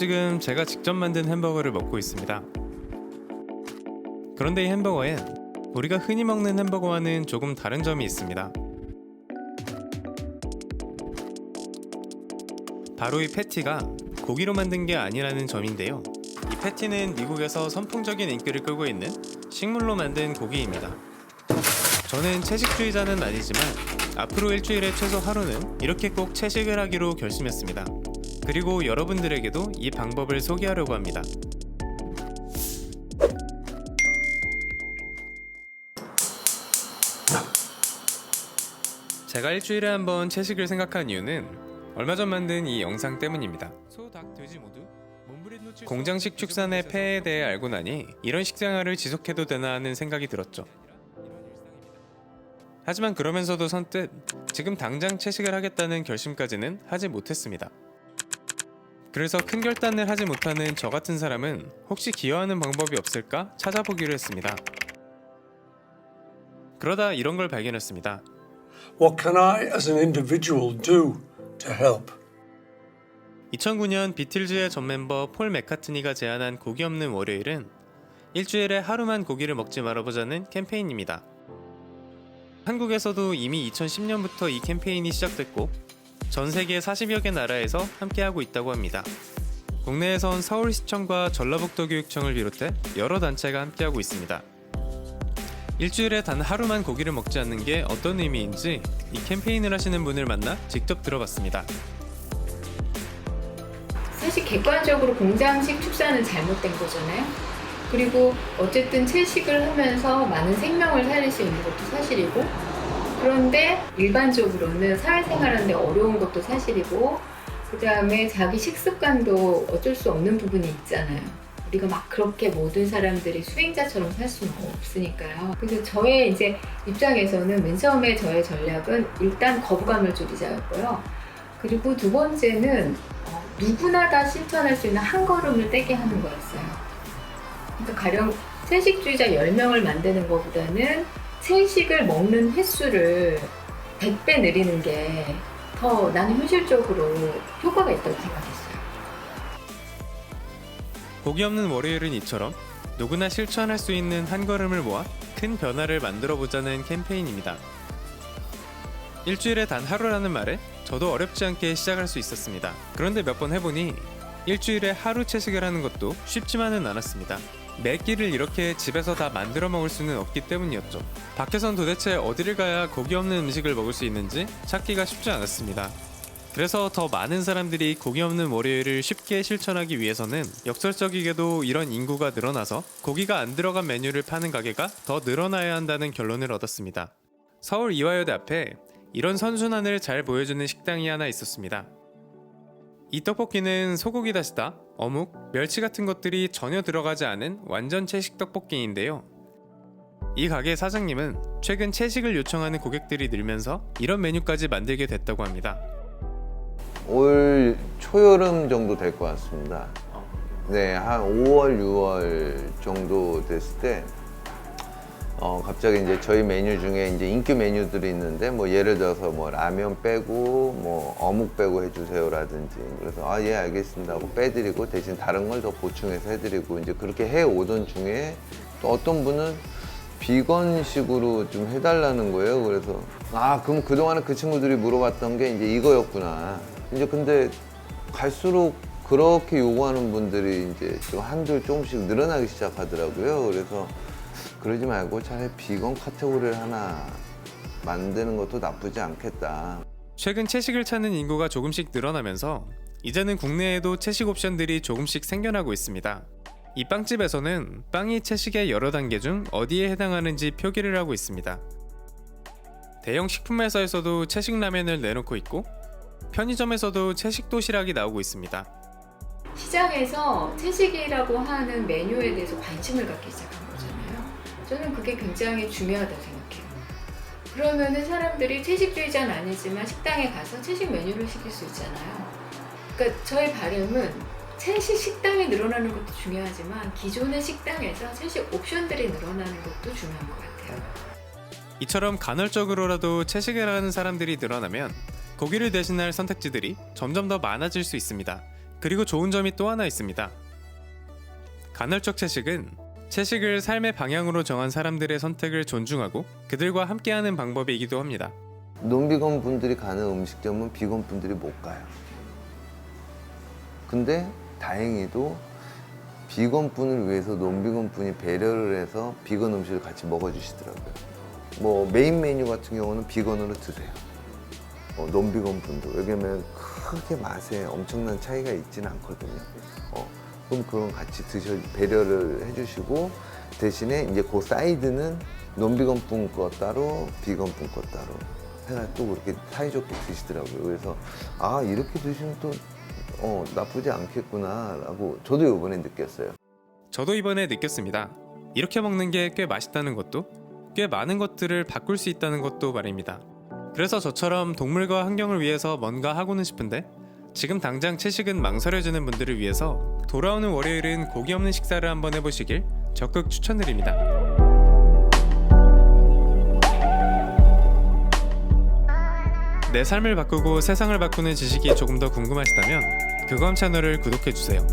지금 제가 직접 만든 햄버거를 먹고 있습니다. 그런데 이 햄버거엔 우리가 흔히 먹는 햄버거와는 조금 다른 점이 있습니다. 바로 이 패티가 고기로 만든 게 아니라는 점인데요. 이 패티는 미국에서 선풍적인 인기를 끌고 있는 식물로 만든 고기입니다. 저는 채식주의자는 아니지만 앞으로 일주일에 최소 하루는 이렇게 꼭 채식을 하기로 결심했습니다. 그리고 여러분들에게도 이 방법을 소개하려고 합니다. 제가 일주일에 한번 채식을 생각한 이유는 얼마 전 만든 이 영상 때문입니다. 소, 닭, 돼지 모두 공장식 축산의 폐해에 대해 알고 나니 이런 식생활을 지속해도 되나 하는 생각이 들었죠. 하지만 그러면서도 선뜻 지금 당장 채식을 하겠다는 결심까지는 하지 못했습니다. 그래서 큰 결단을 하지 못하는 저 같은 사람은 혹시 기여하는 방법이 없을까 찾아보기로 했습니다. 그러다 이런 걸 발견했습니다. What can I as an individual do to help? 2009년 비틀즈의 전 멤버 폴 맥카트니가 제안한 고기 없는 월요일은 일주일에 하루만 고기를 먹지 말아보자는 캠페인입니다. 한국에서도 이미 2010년부터 이 캠페인이 시작됐고 전 세계 40여 개 나라에서 함께하고 있다고 합니다. 국내에선 서울시청과 전라북도교육청을 비롯해 여러 단체가 함께하고 있습니다. 일주일에 단 하루만 고기를 먹지 않는 게 어떤 의미인지 이 캠페인을 하시는 분을 만나 직접 들어봤습니다. 사실 객관적으로 공장식 축산은 잘못된 거잖아요. 그리고 어쨌든 채식을 하면서 많은 생명을 살릴 수 있는 것도 사실이고, 그런데 일반적으로는 사회생활하는데 어려운 것도 사실이고, 그 다음에 자기 식습관도 어쩔 수 없는 부분이 있잖아요. 우리가 막 그렇게 모든 사람들이 수행자처럼 살 수는 없으니까요. 그래서 저의 이제 입장에서는 맨 처음에 저의 전략은 일단 거부감을 줄이자였고요. 그리고 두 번째는 누구나 다 실천할 수 있는 한 걸음을 떼게 하는 거였어요. 그러니까 가령 채식주의자 10명을 만드는 것보다는 채식을 먹는 횟수를 100배 늘리는 게 더 나는 현실적으로 효과가 있다고 생각했어요. 고기 없는 월요일은 이처럼 누구나 실천할 수 있는 한 걸음을 모아 큰 변화를 만들어 보자는 캠페인입니다. 일주일에 단 하루라는 말에 저도 어렵지 않게 시작할 수 있었습니다. 그런데 몇 번 해보니 일주일에 하루 채식을 하는 것도 쉽지만은 않았습니다. 매 끼를 이렇게 집에서 다 만들어 먹을 수는 없기 때문이었죠. 밖에선 도대체 어디를 가야 고기 없는 음식을 먹을 수 있는지 찾기가 쉽지 않았습니다. 그래서 더 많은 사람들이 고기 없는 월요일을 쉽게 실천하기 위해서는 역설적이게도 이런 인구가 늘어나서 고기가 안 들어간 메뉴를 파는 가게가 더 늘어나야 한다는 결론을 얻었습니다. 서울 이화여대 앞에 이런 선순환을 잘 보여주는 식당이 하나 있었습니다. 이 떡볶이는 소고기 다시다, 어묵, 멸치 같은 것들이 전혀 들어가지 않은 완전 채식 떡볶이인데요. 이 가게 사장님은 최근 채식을 요청하는 고객들이 늘면서 이런 메뉴까지 만들게 됐다고 합니다. 올 초여름 정도 될 것 같습니다. 네, 한 5월, 6월 정도 됐을 때 갑자기 이제 저희 메뉴 중에 이제 인기 메뉴들이 있는데 뭐 예를 들어서 뭐 라면 빼고 뭐 어묵 빼고 해주세요라든지, 그래서 아 예 알겠습니다 하고 빼드리고 대신 다른 걸 더 보충해서 해드리고, 이제 그렇게 해 오던 중에 또 어떤 분은 비건식으로 좀 해달라는 거예요. 그래서 아 그럼 그동안에 그 친구들이 물어봤던 게 이제 이거였구나. 이제 근데 갈수록 그렇게 요구하는 분들이 이제 좀 한둘 조금씩 늘어나기 시작하더라고요. 그래서 그러지 말고 차라리 비건 카테고리를 하나 만드는 것도 나쁘지 않겠다. 최근 채식을 찾는 인구가 조금씩 늘어나면서 이제는 국내에도 채식 옵션들이 조금씩 생겨나고 있습니다. 이 빵집에서는 빵이 채식의 여러 단계 중 어디에 해당하는지 표기를 하고 있습니다. 대형 식품회사에서도 채식 라면을 내놓고 있고 편의점에서도 채식 도시락이 나오고 있습니다. 시장에서 채식이라고 하는 메뉴에 대해서 관심을 갖기 시작한 거잖아요. 저는 그게 굉장히 중요하다고 생각해요. 그러면은 사람들이 채식주의자는 아니지만 식당에 가서 채식 메뉴를 시킬 수 있잖아요. 그러니까 저의 바람은 채식 식당이 늘어나는 것도 중요하지만 기존의 식당에서 채식 옵션들이 늘어나는 것도 중요한 것 같아요. 이처럼 간헐적으로라도 채식을 하는 사람들이 늘어나면 고기를 대신할 선택지들이 점점 더 많아질 수 있습니다. 그리고 좋은 점이 또 하나 있습니다. 간헐적 채식은 채식을 삶의 방향으로 정한 사람들의 선택을 존중하고 그들과 함께하는 방법이기도 합니다. 논비건 분들이 가는 음식점은 비건 분들이 못 가요. 근데 다행히도 비건 분을 위해서 논비건 분이 배려를 해서 비건 음식을 같이 먹어주시더라고요. 뭐 메인 메뉴 같은 경우는 비건으로 드세요. 논비건 분도. 왜냐면 크게 맛에 엄청난 차이가 있지는 않거든요. 그럼 그건 같이 배려를 해주시고 대신에 이제 그 사이드는 논비건 분 거 따로 비건 분 거 따로 해가 또 그렇게 사이좋게 드시더라고요. 그래서 아 이렇게 드시면 또 나쁘지 않겠구나 라고 저도 이번에 느꼈어요. 저도 이번에 느꼈습니다. 이렇게 먹는 게 꽤 맛있다는 것도, 꽤 많은 것들을 바꿀 수 있다는 것도 말입니다. 그래서 저처럼 동물과 환경을 위해서 뭔가 하고는 싶은데 지금 당장 채식은 망설여지는 분들을 위해서 돌아오는 월요일은 고기 없는 식사를 한번 해보시길 적극 추천드립니다. 내 삶을 바꾸고 세상을 바꾸는 지식이 조금 더 궁금하시다면 그검 채널을 구독해주세요.